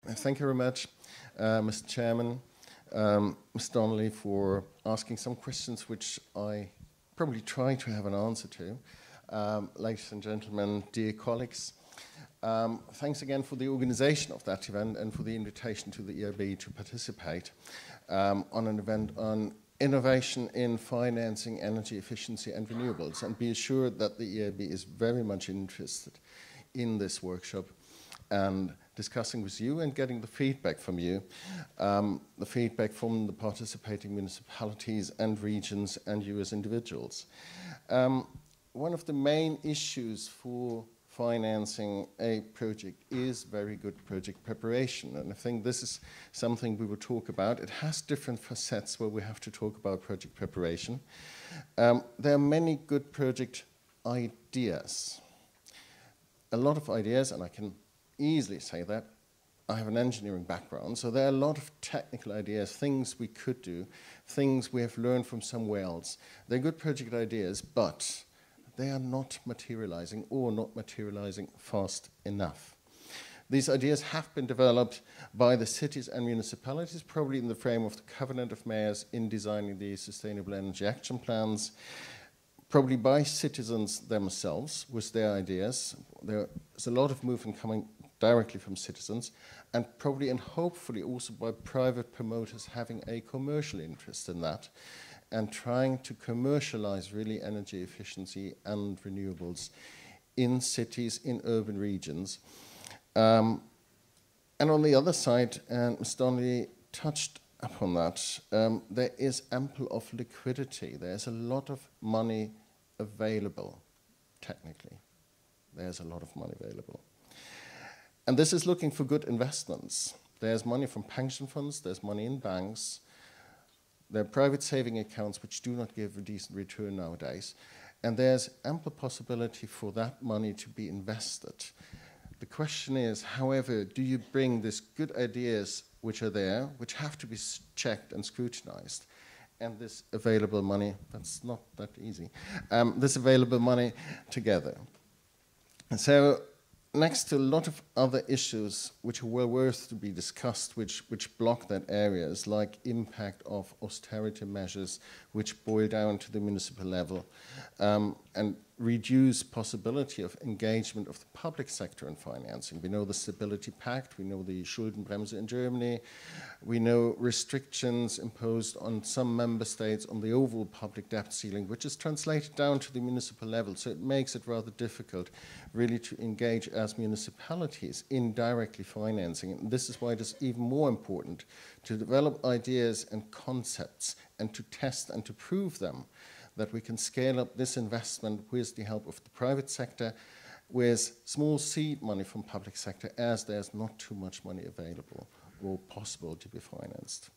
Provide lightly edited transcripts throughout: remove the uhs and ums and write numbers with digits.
Thank you very much, Mr. Chairman, Ms. Donnelly, for asking some questions which I probably try to have an answer to. Ladies and gentlemen, dear colleagues, thanks again for the organization of that event and for the invitation to the EIB to participate on an event on innovation in financing energy efficiency and renewables. And be assured that the EIB is very much interested in this workshop and discussing with you and getting the feedback from you, the feedback from the participating municipalities and regions and you as individuals. One of the main issues for financing a project is very good project preparation, and I think this is something we will talk about. It has different facets where we have to talk about project preparation. There are many good project ideas, a lot of ideas, and I can easily say that. I have an engineering background, so there are a lot of technical ideas, things we could do, things we have learned from somewhere else. They're good project ideas, but they are not materializing or not materializing fast enough. These ideas have been developed by the cities and municipalities, probably in the frame of the Covenant of Mayors in designing the Sustainable Energy Action Plans, probably by citizens themselves with their ideas. There's a lot of movement coming directly from citizens, and probably and hopefully also by private promoters having a commercial interest in that and trying to commercialize really energy efficiency and renewables in cities, in urban regions. And on the other side, and Ms. Donnelly touched upon that, there is ample of liquidity. There's a lot of money available, technically. There's a lot of money available. And this is looking for good investments. There's money from pension funds, there's money in banks, there are private saving accounts which do not give a decent return nowadays, and there's ample possibility for that money to be invested. The question is, however, do you bring these good ideas which are there, which have to be checked and scrutinized, and this available money, that's not that easy, this available money together. And so, next to a lot of other issues which are well worth to be discussed, which block that areas, like impact of austerity measures, which boil down to the municipal level, and reduce possibility of engagement of the public sector in financing. We know the Stability Pact, we know the Schuldenbremse in Germany, we know restrictions imposed on some member states on the overall public debt ceiling, which is translated down to the municipal level. So it makes it rather difficult really to engage as municipalities in directly financing. And this is why it is even more important to develop ideas and concepts and to test and to prove them, that we can scale up this investment with the help of the private sector, with small seed money from public sector, as there's not too much money available or possible to be financed.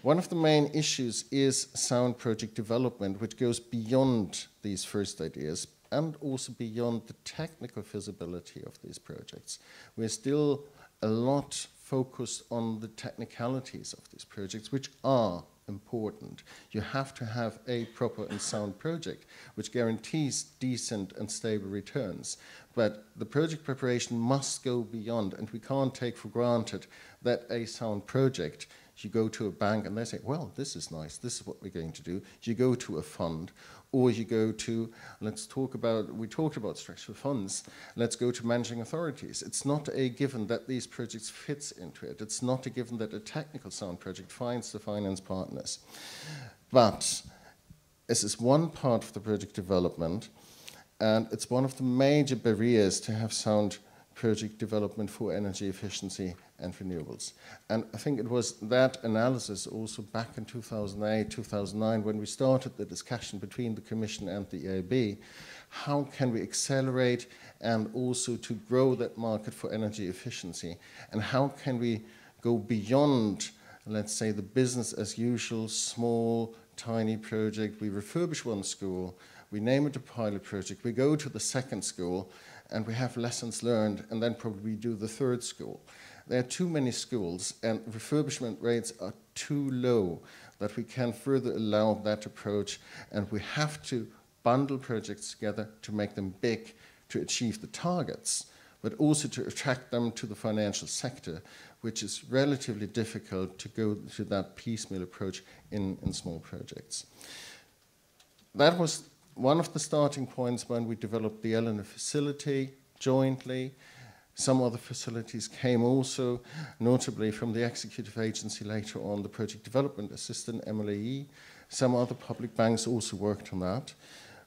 One of the main issues is sound project development, which goes beyond these first ideas and also beyond the technical feasibility of these projects. We're still a lot focused on the technicalities of these projects, which are important. You have to have a proper and sound project which guarantees decent and stable returns. But the project preparation must go beyond, and we can't take for granted that a sound project, you go to a bank and they say, well, this is nice, this is what we're going to do. You go to a fund, or you go to, we talked about structural funds, let's go to managing authorities. It's not a given that these projects fits into it. It's not a given that a technical sound project finds the finance partners. But this is one part of the project development, and it's one of the major barriers to have sound project development for energy efficiency and renewables. And I think it was that analysis also back in 2008, 2009, when we started the discussion between the Commission and the EIB, how can we accelerate and also to grow that market for energy efficiency, and how can we go beyond, let's say, the business as usual, small, tiny project. We refurbish one school, we name it a pilot project, we go to the second school, and we have lessons learned, and then probably do the third school. There are too many schools, and refurbishment rates are too low that we can further allow that approach, and we have to bundle projects together to make them big to achieve the targets. but also to attract them to the financial sector, which is relatively difficult to go to that piecemeal approach in small projects. That was one of the starting points when we developed the ELENA facility jointly. Some other facilities came also, notably from the executive agency later on, the Project Development Assistant, MLAE. Some other public banks also worked on that.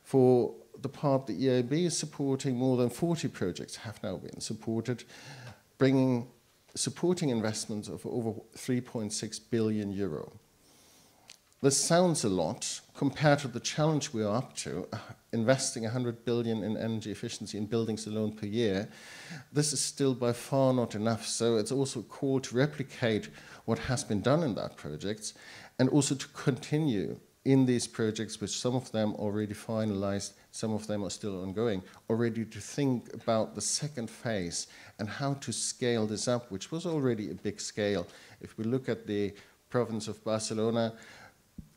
For the part the EIB is supporting, more than 40 projects have now been supported, supporting investments of over 3.6 billion euro. This sounds a lot compared to the challenge we are up to, investing 100 billion in energy efficiency in buildings alone per year. This is still by far not enough, so it's also a call to replicate what has been done in that project and also to continue in these projects, which some of them already finalized, some of them are still ongoing, already to think about the second phase and how to scale this up, which was already a big scale. If we look at the province of Barcelona,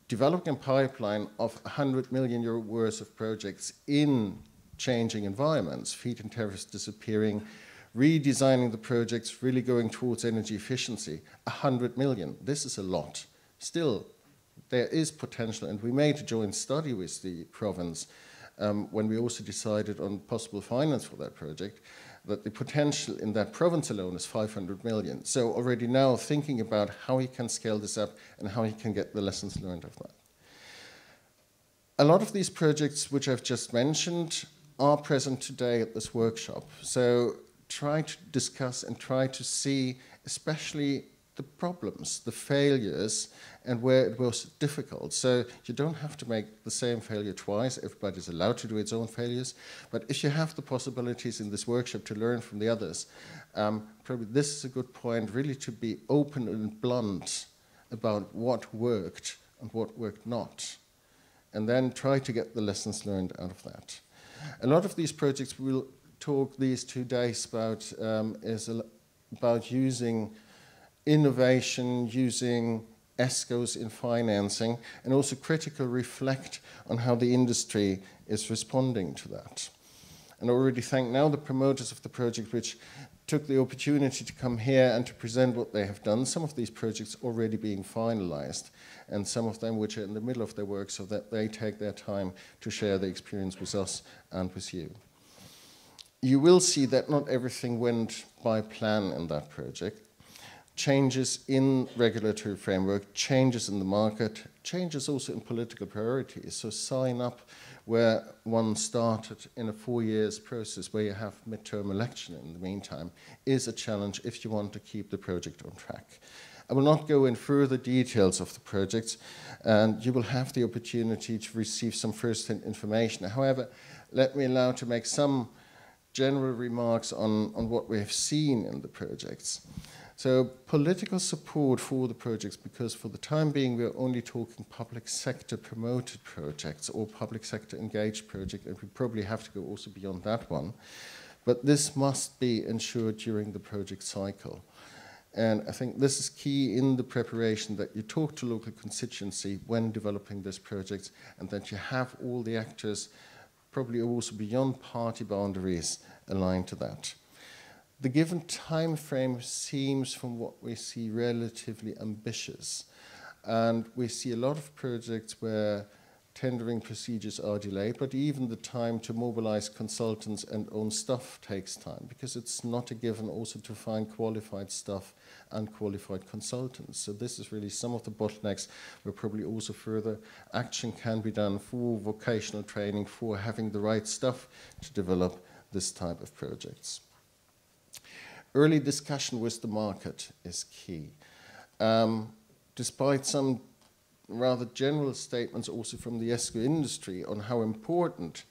developing a pipeline of 100 million euro worth of projects in changing environments, feed-in tariffs disappearing, redesigning the projects, really going towards energy efficiency, 100 million. This is a lot. Still, there is potential, and we made a joint study with the province when we also decided on possible finance for that project, that the potential in that province alone is 500 million. So already now thinking about how he can scale this up and how he can get the lessons learned of that. A lot of these projects which I've just mentioned are present today at this workshop. So try to discuss and try to see especially the problems, the failures, and where it was difficult. So you don't have to make the same failure twice. Everybody's allowed to do its own failures. But if you have the possibilities in this workshop to learn from the others, probably this is a good point, really to be open and blunt about what worked and what worked not, and then try to get the lessons learned out of that. A lot of these projects we'll talk these 2 days about is about using innovation, using ESCOs in financing, and also critically reflect on how the industry is responding to that. And I already thank now the promoters of the project which took the opportunity to come here and to present what they have done. Some of these projects already being finalized, and some of them which are in the middle of their work, so that they take their time to share the experience with us and with you. You will see that not everything went by plan in that project. Changes in regulatory framework, changes in the market, changes also in political priorities. So sign up where one started in a 4 years process where you have midterm election in the meantime is a challenge if you want to keep the project on track. I will not go in further details of the projects, and you will have the opportunity to receive some first-hand information. However, let me allow to make some general remarks on what we have seen in the projects. So political support for the projects, because for the time being we're only talking public sector promoted projects or public sector engaged projects, and we probably have to go also beyond that one. But this must be ensured during the project cycle. And I think this is key in the preparation, that you talk to local constituency when developing this project, and that you have all the actors, probably also beyond party boundaries, aligned to that. The given time frame seems, from what we see, relatively ambitious. And we see a lot of projects where tendering procedures are delayed, but even the time to mobilize consultants and own staff takes time, because it's not a given also to find qualified staff and qualified consultants. So this is really some of the bottlenecks where probably also further action can be done for vocational training, for having the right staff to develop this type of projects. Early discussion with the market is key. Despite some rather general statements also from the ESCO industry on how important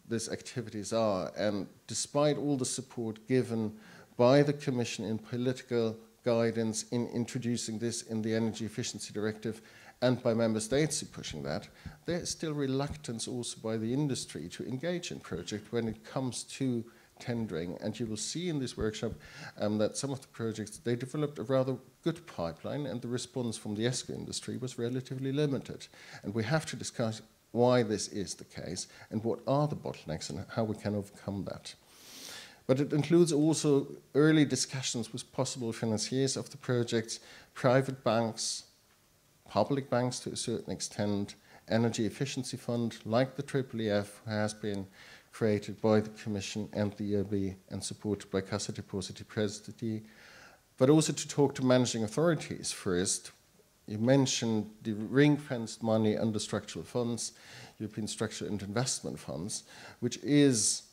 these activities are, and despite all the support given by the Commission in political guidance in introducing this in the Energy Efficiency Directive and by member states in pushing that, there is still reluctance also by the industry to engage in projects when it comes to tendering. And you will see in this workshop that some of the projects, they developed a rather good pipeline, and the response from the ESCO industry was relatively limited. And we have to discuss why this is the case and what are the bottlenecks and how we can overcome that. But it includes also early discussions with possible financiers of the projects, private banks, public banks to a certain extent, energy efficiency fund like the EEF has been created by the Commission and the EIB and supported by Cassa Depositi Prestiti, but also to talk to managing authorities first. You mentioned the ring-fenced money under structural funds, European Structural and Investment Funds, which is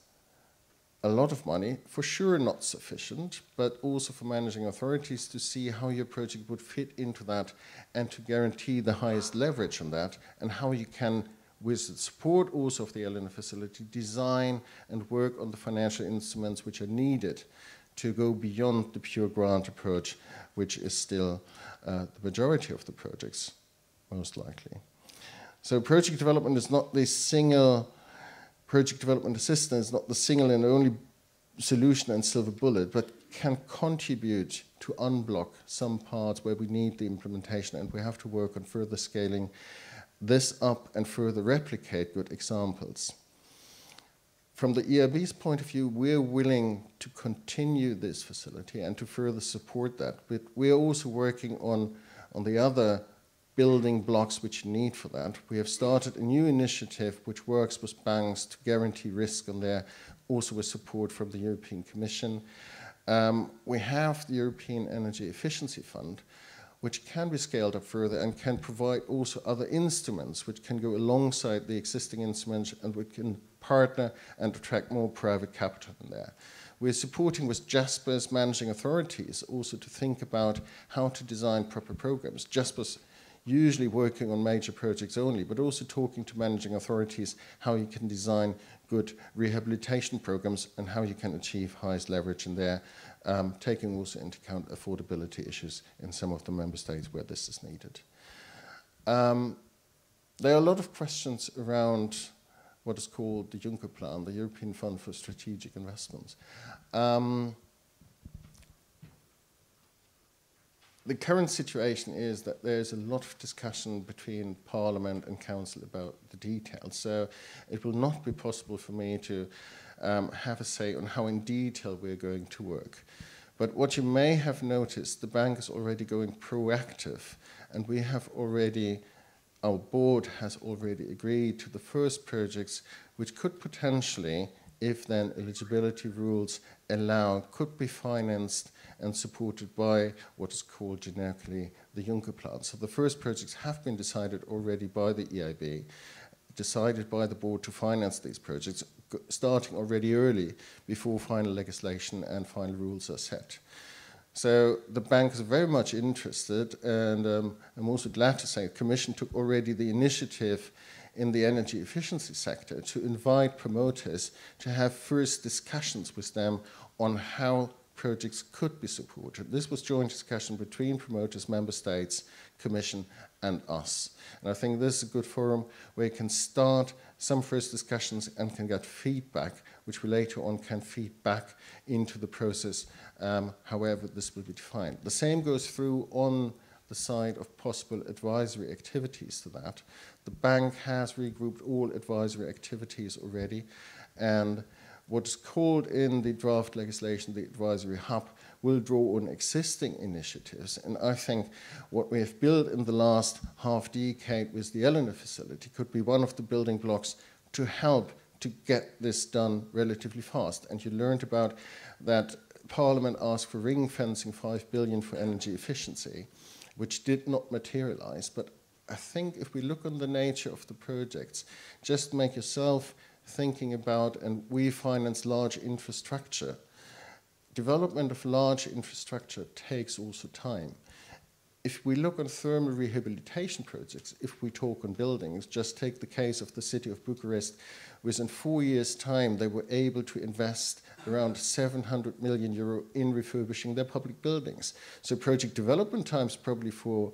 a lot of money, for sure not sufficient, but also for managing authorities to see how your project would fit into that and to guarantee the highest leverage on that, and how you can, with the support also of the ELENA facility, design and work on the financial instruments which are needed to go beyond the pure grant approach, which is still the majority of the projects, most likely. So project development is not the single, project development assistance is not the single and only solution and silver bullet, but can contribute to unblock some parts where we need the implementation, and we have to work on further scaling this up and further replicate good examples. From the EIB's point of view, we're willing to continue this facility and to further support that, but we're also working on the other building blocks which you need for that. We have started a new initiative which works with banks to guarantee risk on there, also with support from the European Commission. We have the European Energy Efficiency Fund, which can be scaled up further and can provide also other instruments which can go alongside the existing instruments, and we can partner and attract more private capital in there. We're supporting with JASPER's managing authorities also to think about how to design proper programs. JASPER's usually working on major projects only, but also talking to managing authorities how you can design good rehabilitation programs and how you can achieve highest leverage in there, taking also into account affordability issues in some of the member states where this is needed. There are a lot of questions around what is called the Juncker Plan, the European Fund for Strategic Investments. The current situation is that there's a lot of discussion between Parliament and Council about the details, so it will not be possible for me to have a say on how in detail we're going to work. But what you may have noticed, the bank is already going proactive, and we have already, our board has already agreed to the first projects which could potentially, if then eligibility rules allow, could be financed and supported by what is called generically the Juncker Plan. So the first projects have been decided already by the EIB, decided by the board to finance these projects, starting already early before final legislation and final rules are set. So the bank is very much interested, and I'm also glad to say the Commission took already the initiative in the energy efficiency sector to invite promoters to have first discussions with them on how projects could be supported. This was joint discussion between promoters, member states, Commission and us. And I think this is a good forum where you can start some first discussions and can get feedback, which we later on can feed back into the process, however this will be defined. The same goes through on the side of possible advisory activities to that. The bank has regrouped all advisory activities already, and what's called in the draft legislation the advisory hub will draw on existing initiatives. And I think what we have built in the last half decade with the ELENA facility could be one of the building blocks to help to get this done relatively fast. And you learned about that Parliament asked for ring fencing 5 billion for energy efficiency, which did not materialize. But I think if we look on the nature of the projects, just make yourself thinking about, and we finance large infrastructure. Development of large infrastructure takes also time. If we look on thermal rehabilitation projects, if we talk on buildings, just take the case of the city of Bucharest. Within 4 years' time, they were able to invest around 700 million euro in refurbishing their public buildings. So project development times probably for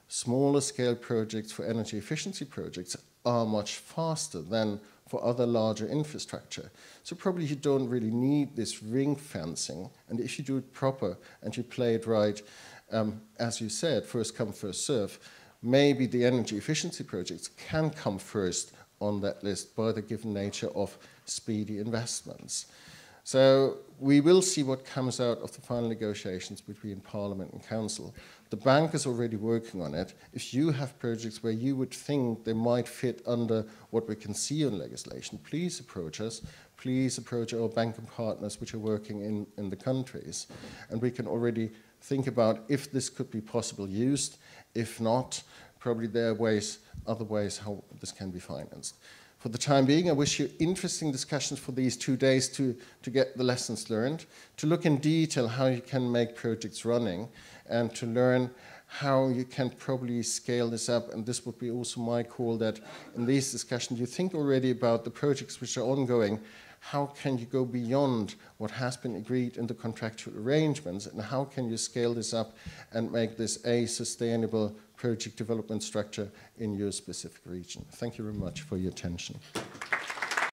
smaller scale projects, for energy efficiency projects, are much faster than for other larger infrastructure. So probably you don't really need this ring fencing, and if you do it proper and you play it right, as you said, first come, first serve, maybe the energy efficiency projects can come first on that list by the given nature of speedy investments. So we will see what comes out of the final negotiations between Parliament and Council. The bank is already working on it. If you have projects where you would think they might fit under what we can see in legislation, please approach us. Please approach our banking partners which are working in the countries. And we can already think about if this could be possibly used. If not, probably there are ways, other ways how this can be financed. For the time being, I wish you interesting discussions for these 2 days to get the lessons learned, to look in detail how you can make projects running, and to learn how you can probably scale this up. And this would be also my call, that in these discussions you think already about the projects which are ongoing. How can you go beyond what has been agreed in the contractual arrangements, and how can you scale this up and make this a sustainable project development structure in your specific region? Thank you very much for your attention.